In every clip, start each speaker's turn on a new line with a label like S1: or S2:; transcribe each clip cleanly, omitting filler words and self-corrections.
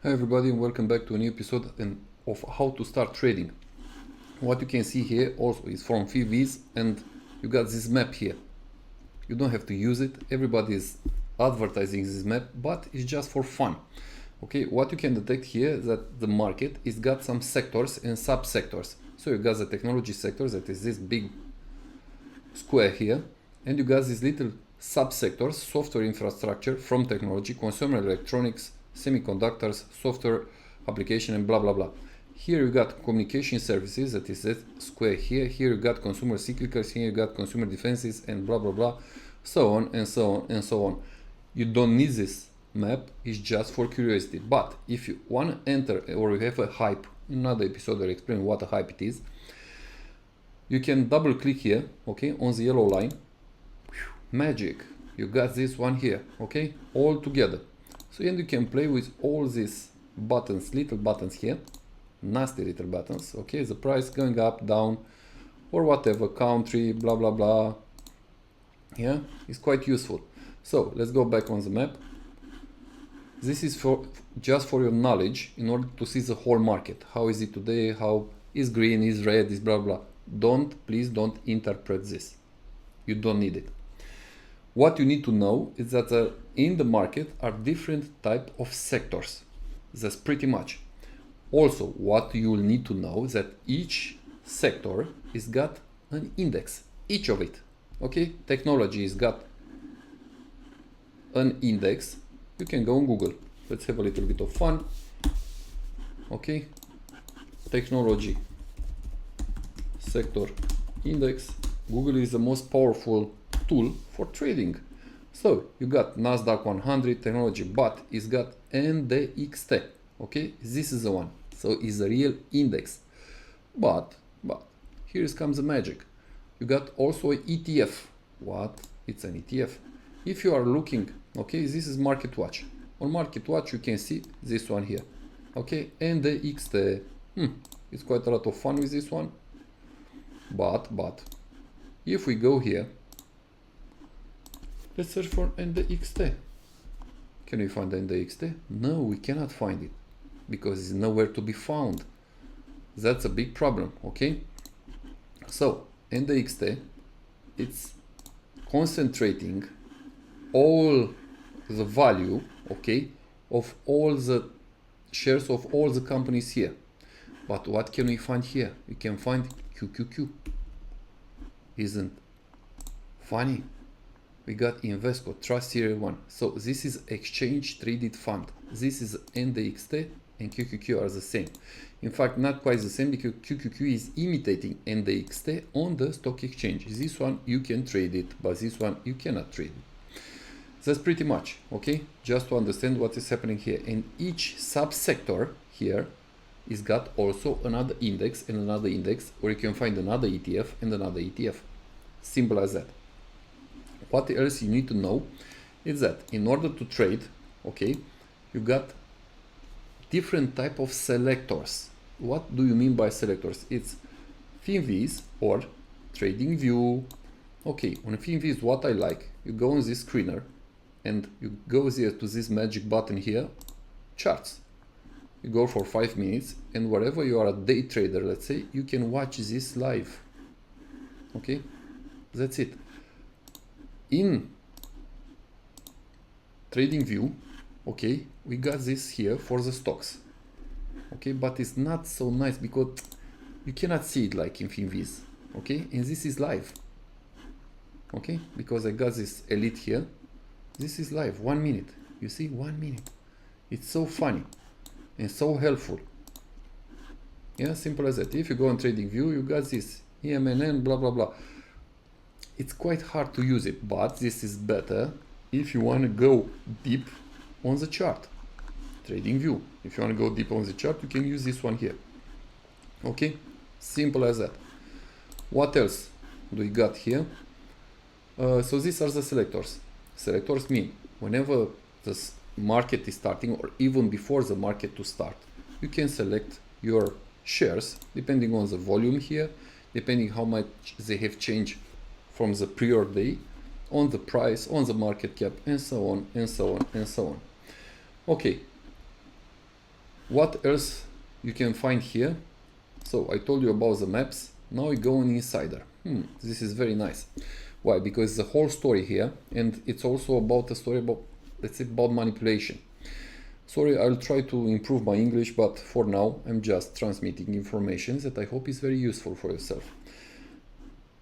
S1: Hi everybody and welcome back to a new episode of how to start trading. What you can see here also is from FIVs, and you got this map here. You don't have to use it, everybody is advertising this map, but it's just for fun. Okay, what you can detect here is that the market is got some sectors and subsectors. So you got the technology sectors, that is this big square here, and you got these little subsectors: software infrastructure, from technology, consumer electronics, semiconductors, software application, and blah blah blah. Here you got communication services, that is that square here. Here you got consumer cyclicals, here you got consumer defenses, and blah blah blah, so on and so on and so on. You don't need this map, it's just for curiosity. But if you want to enter, or you have a hype, in another episode I'll explain what a hype it is, you can double click here, okay, on the yellow line. Magic, you got this one here, okay, all together. So and you can play with all these buttons, little buttons here, nasty little buttons, okay, the price going up, down, or whatever, country, blah blah blah. Yeah, it's quite useful. So let's go back on the map. This is for just for your knowledge, in order to see the whole market. How is it today? How is green, is red, is blah blah. Please don't interpret this. You don't need it. What you need to know is that in the market are different type of sectors. That's pretty much. Also, what you will need to know is that each sector is got an index, each of it. Okay, technology is got an index. You can go on Google. Let's have a little bit of fun. Okay, technology sector index. Google is the most powerful tool for trading. So you got Nasdaq 100 technology, but it's got NDXT. Okay, this is the one. So it's a real index. But here comes the magic. You got also an ETF. What? It's an ETF. If you are looking, okay, this is Market Watch. On Market Watch you can see this one here. Okay, NDXT. It's quite a lot of fun with this one. But if we go here, let's search for NDXT. Can we find NDXT? No, we cannot find it because it's nowhere to be found. That's a big problem. Okay, so NDXT, it's concentrating all the value, okay, of all the shares of all the companies here. But what can we find here? We can find QQQ. Isn't funny? We got Invesco, Trust Series 1. So this is exchange traded fund. This is NDXT and QQQ are the same. In fact, not quite the same, because QQQ is imitating NDXT on the stock exchange. This one you can trade it, but this one you cannot trade it. That's pretty much, okay? Just to understand what is happening here. And each subsector here is got also another index and another index, or you can find another ETF and another ETF. Simple as that. What else you need to know is that in order to trade, okay, you got different type of selectors. What do you mean by selectors? It's FinViz or TradingView. Okay, on FinViz, what I like, you go on this screener and you go here to this magic button here, charts. You go for 5 minutes, and wherever you are a day trader, let's say, you can watch this live. Okay, that's it. In TradingView, okay, we got this here for the stocks. Okay, but it's not so nice because you cannot see it like in FinViz. Okay, and this is live. Okay, because I got this elite here. This is live, 1 minute. You see, 1 minute. It's so funny and so helpful. Yeah, simple as that. If you go on TradingView, you got this EMNN, blah blah blah. It's quite hard to use it, but this is better if you want to go deep on the chart. TradingView. If you want to go deep on the chart, you can use this one here. Okay, simple as that. What else do we got here? So these are the selectors. Selectors mean whenever the market is starting, or even before the market to start, you can select your shares depending on the volume here, depending how much they have changed from the prior day, on the price, on the market cap, and so on and so on and so on. Okay, What else you can find here? So I told you about the maps. Now we go on Insider. This is very nice. Why? Because the whole story here, and it's also about a story about, let's say, about manipulation. Sorry, I'll try to improve my English, but for now I'm just transmitting information that I hope is very useful for yourself.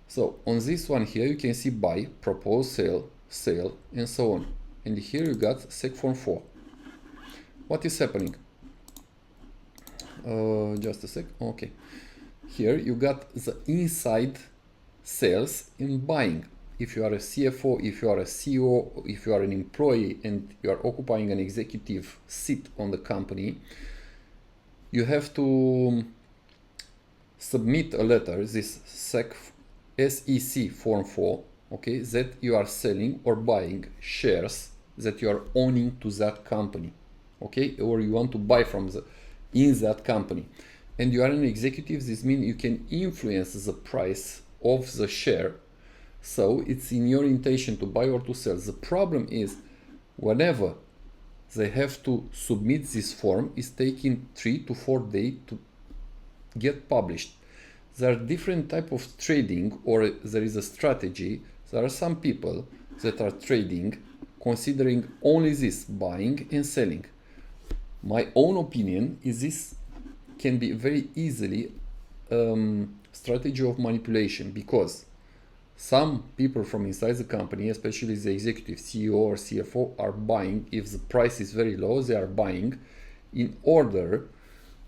S1: So on this one here you can see buy, propose, sale, sale, and so on. And here you got SEC Form 4. What is happening? Just a sec. Okay. Here you got the inside sales in buying. If you are a CFO, if you are a CEO, if you are an employee and you are occupying an executive seat on the company, you have to submit a letter, this SEC Form 4, okay, that you are selling or buying shares that you are owning to that company, okay, or you want to buy from in that company, and you are an executive. This means you can influence the price of the share, so it's in your intention to buy or to sell. The problem is whenever they have to submit this form, is taking 3 to 4 days to get published. There are different type of trading, or there is a strategy. There are some people that are trading considering only this, buying and selling. My own opinion is this can be very easily strategy of manipulation, because some people from inside the company, especially the executive CEO or CFO, are buying. If the price is very low, they are buying in order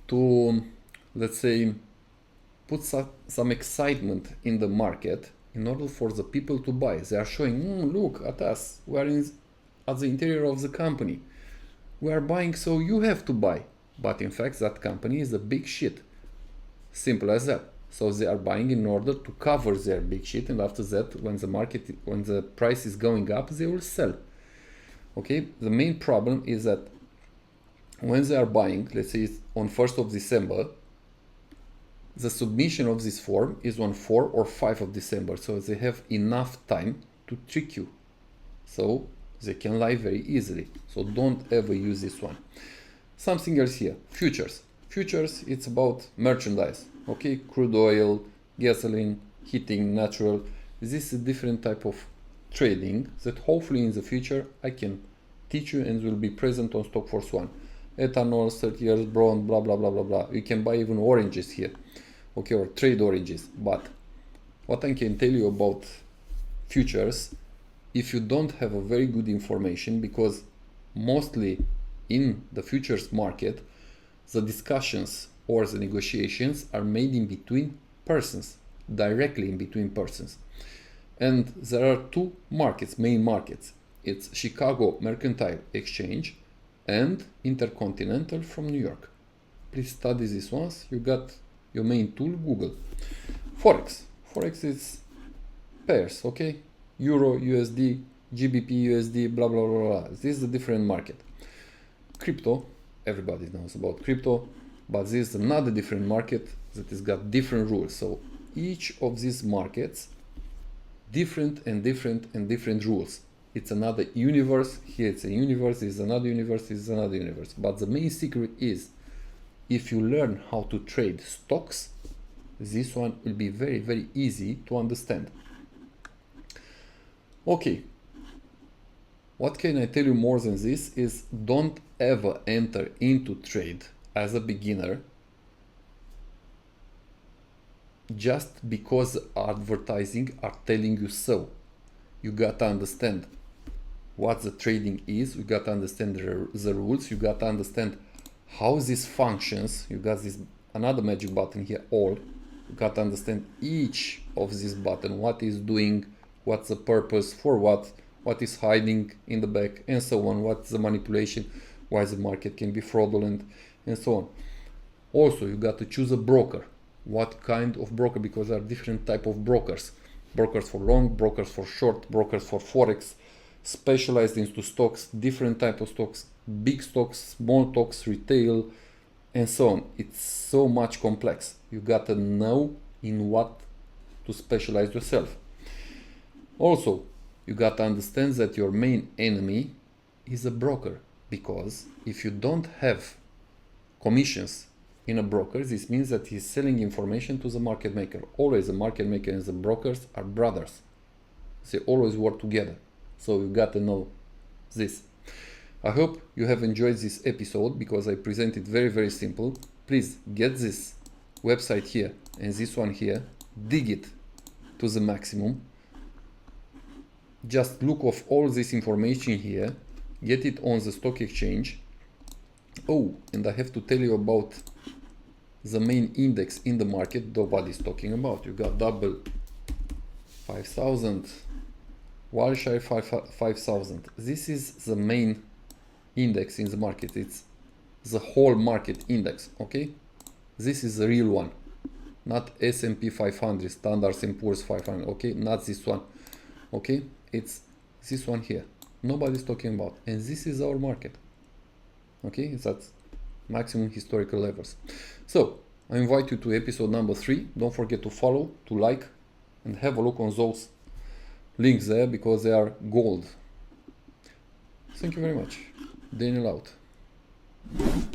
S1: to, let's say, put some excitement in the market in order for the people to buy. They are showing, look at us, we are at the interior of the company. We are buying, so you have to buy. But in fact, that company is a big shit. Simple as that. So they are buying in order to cover their big shit, and after that, when the price is going up, they will sell. Okay, the main problem is that when they are buying, let's say it's on 1st of December, the submission of this form is on 4 or 5 of December, so they have enough time to trick you. So they can lie very easily. So don't ever use this one. Something else here, futures. Futures, it's about merchandise. Okay, crude oil, gasoline, heating, natural. This is a different type of trading that hopefully in the future I can teach you and will be present on Stockforce One. Ethanol, 30 years, bronze, blah, blah, blah, blah, blah. You can buy even oranges here, okay, or trade oranges. But what I can tell you about futures, if you don't have a very good information, because mostly in the futures market, the discussions or the negotiations are made in between persons, directly in between persons. And there are two markets, main markets. It's Chicago Mercantile Exchange and Intercontinental from New York. Please study this once. You got your main tool, Google. Forex. Forex is pairs, okay? Euro, USD, GBP, USD, blah, blah, blah, blah. This is a different market. Crypto, everybody knows about crypto, but this is another different market that has got different rules. So each of these markets, different and different and different rules. It's another universe. Here it's a universe, it's another universe, it's another universe. But the main secret is, if you learn how to trade stocks, this one will be very, very easy to understand. Okay, what can I tell you more than this is, don't ever enter into trade as a beginner just because advertising are telling you so. You got to understand what the trading is, you got to understand the rules, you got to understand how this functions. You got this another magic button here, all. You got to understand each of this button, what is doing, what's the purpose, for what is hiding in the back, and so on, what's the manipulation, why the market can be fraudulent, and so on. Also, you got to choose a broker. What kind of broker? Because there are different type of brokers. Brokers for long, brokers for short, brokers for Forex, specialized into stocks, different type of stocks, big stocks, small stocks, retail, and so on. It's so much complex. You got to know in what to specialize yourself. Also, you got to understand that your main enemy is a broker, because if you don't have commissions in a broker, this means that he's selling information to the market maker. Always the market maker and the brokers are brothers. They always work together. So you got to know this. I hope you have enjoyed this episode because I present it very, very simple. Please get this website here and this one here, dig it to the maximum. Just look of all this information here, get it on the stock exchange. Oh, and I have to tell you about the main index in the market nobody's talking about. You got double 5000, Wilshire 5000. This is the main index in the market. It's the whole market index, okay? This is the real one, not S&P 500, Standard & Poor's 500, okay? Not this one, okay? It's this one here. Nobody's talking about, and this is our market, okay? It's at maximum historical levels. So I invite you to episode number 3. Don't forget to follow, to like, and have a look on those links there because they are gold. Thank you very much. Daniel out.